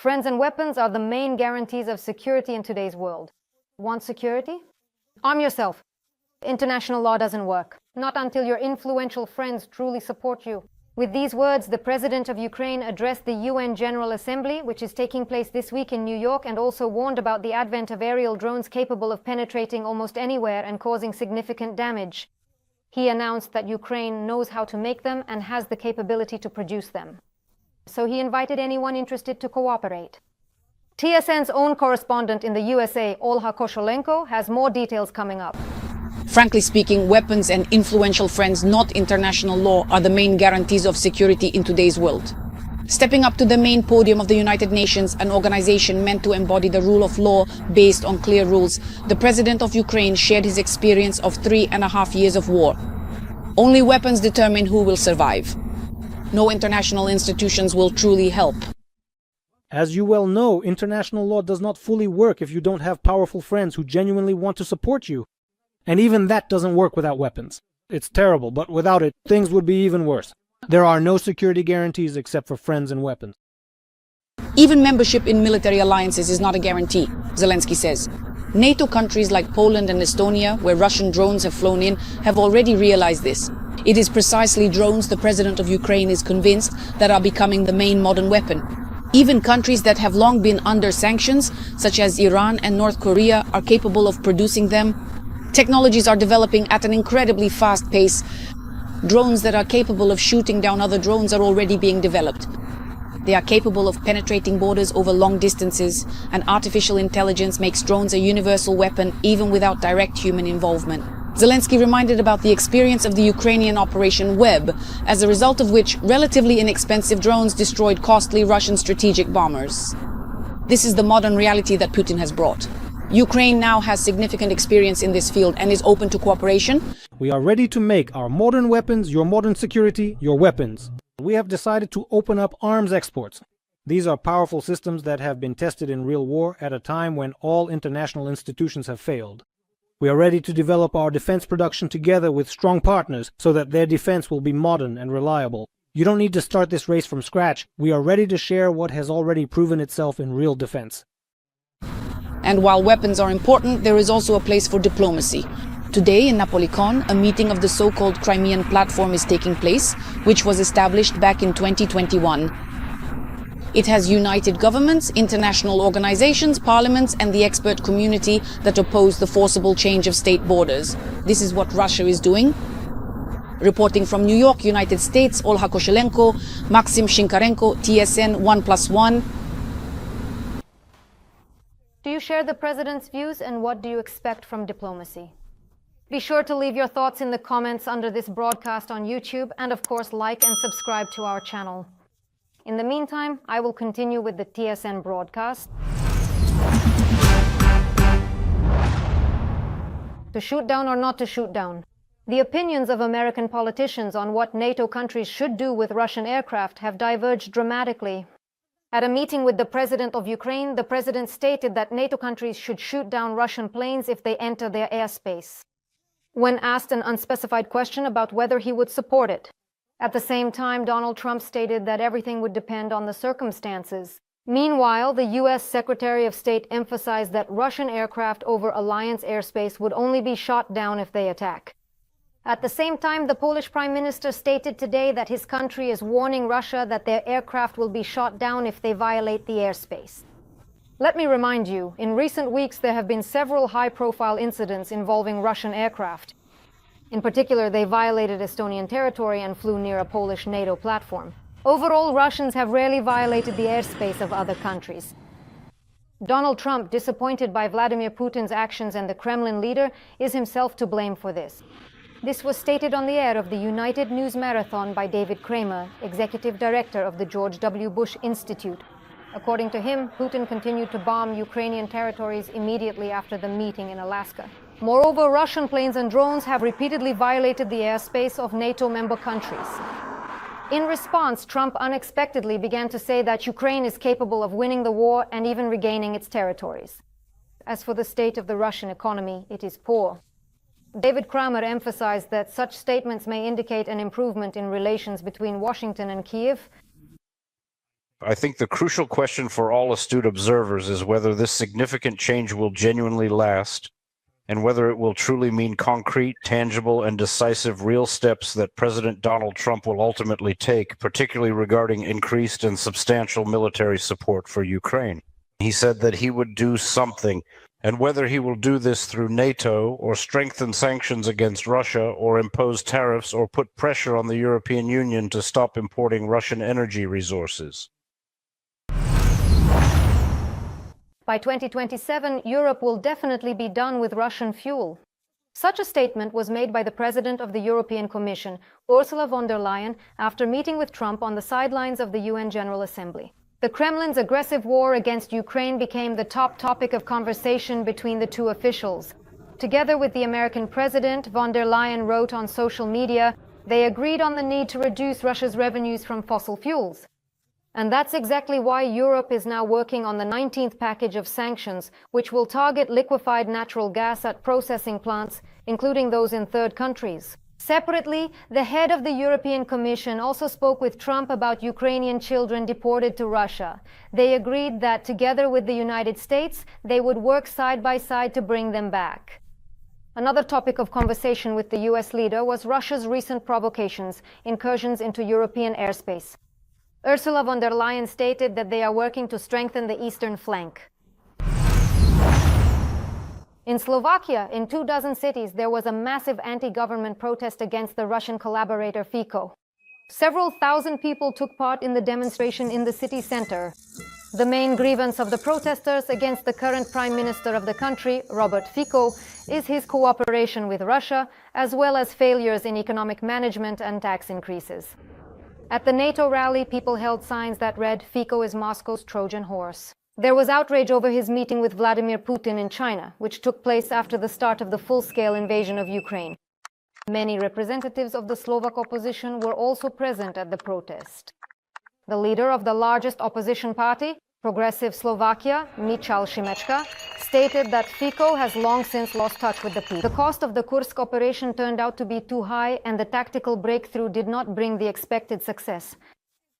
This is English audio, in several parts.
Friends and weapons are the main guarantees of security in today's world. Want security? Arm yourself. International law doesn't work. Not until your influential friends truly support you. With these words, the President of Ukraine addressed the UN General Assembly, which is taking place this week in New York, and also warned about the advent of aerial drones capable of penetrating almost anywhere and causing significant damage. He announced that Ukraine knows how to make them and has the capability to produce them. So he invited anyone interested to cooperate. TSN's own correspondent in the USA, Olga Koshelenko, has more details coming up. Frankly speaking, weapons and influential friends, not international law, are the main guarantees of security in today's world. Stepping up to the main podium of the United Nations, an organization meant to embody the rule of law based on clear rules, the President of Ukraine shared his experience of 3.5 years of war. Only weapons determine who will survive. No international institutions will truly help. As you well know, international law does not fully work if you don't have powerful friends who genuinely want to support you. And even that doesn't work without weapons. It's terrible, but without it, things would be even worse. There are no security guarantees except for friends and weapons. Even membership in military alliances is not a guarantee, Zelensky says. NATO countries like Poland and Estonia, where Russian drones have flown in, have already realized this. It is precisely drones, the President of Ukraine is convinced, that are becoming the main modern weapon. Even countries that have long been under sanctions, such as Iran and North Korea, are capable of producing them. Technologies are developing at an incredibly fast pace. Drones that are capable of shooting down other drones are already being developed. They are capable of penetrating borders over long distances, and artificial intelligence makes drones a universal weapon even without direct human involvement. Zelensky reminded about the experience of the Ukrainian Operation Web, as a result of which relatively inexpensive drones destroyed costly Russian strategic bombers. This is the modern reality that Putin has brought. Ukraine now has significant experience in this field and is open to cooperation. We are ready to make our modern weapons, your modern security, your weapons. We have decided to open up arms exports. These are powerful systems that have been tested in real war at a time when all international institutions have failed. We are ready to develop our defense production together with strong partners so that their defense will be modern and reliable. You don't need to start this race from scratch. We are ready to share what has already proven itself in real defense. And while weapons are important, there is also a place for diplomacy. Today in Napolicon, a meeting of the so-called Crimean Platform is taking place, which was established back in 2021. It has united governments, international organizations, parliaments, and the expert community that oppose the forcible change of state borders. This is what Russia is doing. Reporting from New York, United States, Olga Koshelenko, Maxim Shinkarenko, TSN 1+1. Do you share the President's views, and what do you expect from diplomacy? Be sure to leave your thoughts in the comments under this broadcast on YouTube, and of course like and subscribe to our channel. In the meantime, I will continue with the TSN broadcast. To shoot down or not to shoot down? The opinions of American politicians on what NATO countries should do with Russian aircraft have diverged dramatically. At a meeting with the President of Ukraine, the President stated that NATO countries should shoot down Russian planes if they enter their airspace. When asked an unspecified question about whether he would support it. At the same time, Donald Trump stated that everything would depend on the circumstances. Meanwhile, the U.S. Secretary of State emphasized that Russian aircraft over alliance airspace would only be shot down if they attack. At the same time, the Polish Prime Minister stated today that his country is warning Russia that their aircraft will be shot down if they violate the airspace. Let me remind you, in recent weeks there have been several high-profile incidents involving Russian aircraft. In particular, they violated Estonian territory and flew near a Polish NATO platform. Overall, Russians have rarely violated the airspace of other countries. Donald Trump, disappointed by Vladimir Putin's actions and the Kremlin leader, is himself to blame for this. This was stated on the air of the United News Marathon by David Kramer, executive director of the George W. Bush Institute. According to him, Putin continued to bomb Ukrainian territories immediately after the meeting in Alaska. Moreover, Russian planes and drones have repeatedly violated the airspace of NATO member countries. In response, Trump unexpectedly began to say that Ukraine is capable of winning the war and even regaining its territories. As for the state of the Russian economy, it is poor. David Kramer emphasized that such statements may indicate an improvement in relations between Washington and Kiev. I think the crucial question for all astute observers is whether this significant change will genuinely last, and whether it will truly mean concrete, tangible, and decisive real steps that President Donald Trump will ultimately take, particularly regarding increased and substantial military support for Ukraine. He said that he would do something, and whether he will do this through NATO, or strengthen sanctions against Russia, or impose tariffs, or put pressure on the European Union to stop importing Russian energy resources. By 2027, Europe will definitely be done with Russian fuel. Such a statement was made by the President of the European Commission, Ursula von der Leyen, after meeting with Trump on the sidelines of the UN General Assembly. The Kremlin's aggressive war against Ukraine became the top topic of conversation between the two officials. Together with the American president, von der Leyen wrote on social media, they agreed on the need to reduce Russia's revenues from fossil fuels. And that's exactly why Europe is now working on the 19th package of sanctions, which will target liquefied natural gas at processing plants, including those in third countries. Separately, the head of the European Commission also spoke with Trump about Ukrainian children deported to Russia. They agreed that, together with the United States, they would work side by side to bring them back. Another topic of conversation with the US leader was Russia's recent provocations, incursions into European airspace. Ursula von der Leyen stated that they are working to strengthen the eastern flank. In Slovakia, in 24 cities, there was a massive anti-government protest against the Russian collaborator Fico. Several thousand people took part in the demonstration in the city center. The main grievance of the protesters against the current prime minister of the country, Robert Fico, is his cooperation with Russia, as well as failures in economic management and tax increases. At the NATO rally, people held signs that read, "Fico is Moscow's Trojan horse." There was outrage over his meeting with Vladimir Putin in China, which took place after the start of the full-scale invasion of Ukraine. Many representatives of the Slovak opposition were also present at the protest. The leader of the largest opposition party, Progressive Slovakia, Michal Šimečka, stated that Fico has long since lost touch with the people. The cost of the Kursk operation turned out to be too high, and the tactical breakthrough did not bring the expected success.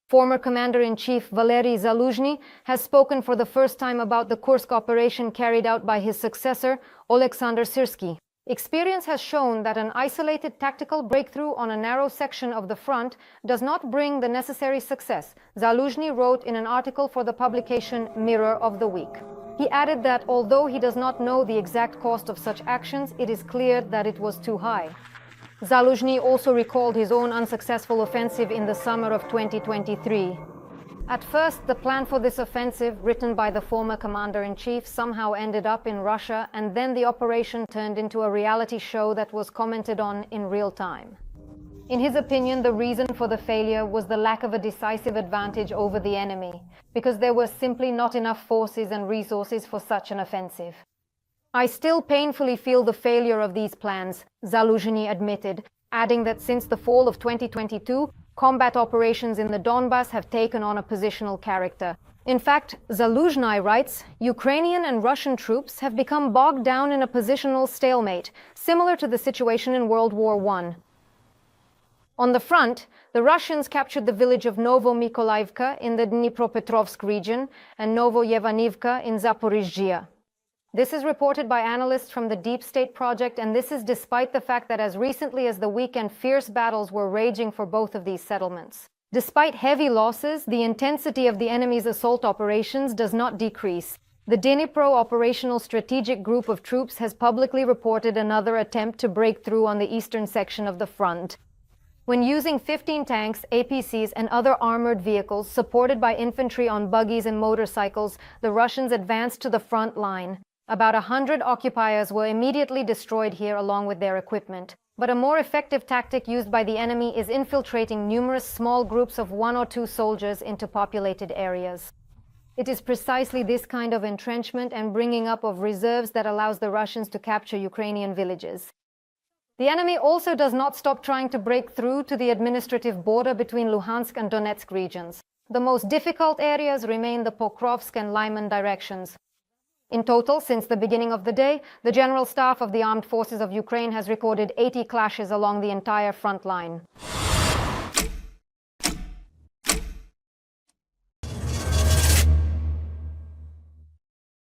Former Commander-in-Chief Valery Zaluzhny has spoken for the first time about the Kursk operation carried out by his successor, Oleksandr Syrsky. Experience has shown that an isolated tactical breakthrough on a narrow section of the front does not bring the necessary success, Zaluzhny wrote in an article for the publication Mirror of the Week. He added that although he does not know the exact cost of such actions, it is clear that it was too high. Zaluzhny also recalled his own unsuccessful offensive in the summer of 2023. At first, the plan for this offensive, written by the former commander-in-chief, somehow ended up in Russia, and then the operation turned into a reality show that was commented on in real time. In his opinion, the reason for the failure was the lack of a decisive advantage over the enemy, because there were simply not enough forces and resources for such an offensive. I still painfully feel the failure of these plans, Zaluzhny admitted, adding that since the fall of 2022, combat operations in the Donbas have taken on a positional character. In fact, Zaluzhny writes, Ukrainian and Russian troops have become bogged down in a positional stalemate, similar to the situation in World War I. On the front, the Russians captured the village of Novo-Mykolaiivka in the Dnipropetrovsk region and Novoyevanivka in Zaporizhzhia. This is reported by analysts from the Deep State Project, and this is despite the fact that as recently as the weekend, fierce battles were raging for both of these settlements. Despite heavy losses, the intensity of the enemy's assault operations does not decrease. The Dnipro Operational Strategic Group of Troops has publicly reported another attempt to break through on the eastern section of the front. When using 15 tanks, APCs, and other armored vehicles supported by infantry on buggies and motorcycles, the Russians advanced to the front line. About 100 occupiers were immediately destroyed here along with their equipment. But a more effective tactic used by the enemy is infiltrating numerous small groups of 1 or 2 soldiers into populated areas. It is precisely this kind of entrenchment and bringing up of reserves that allows the Russians to capture Ukrainian villages. The enemy also does not stop trying to break through to the administrative border between Luhansk and Donetsk regions. The most difficult areas remain the Pokrovsk and Lyman directions. In total, since the beginning of the day, the General Staff of the Armed Forces of Ukraine has recorded 80 clashes along the entire front line.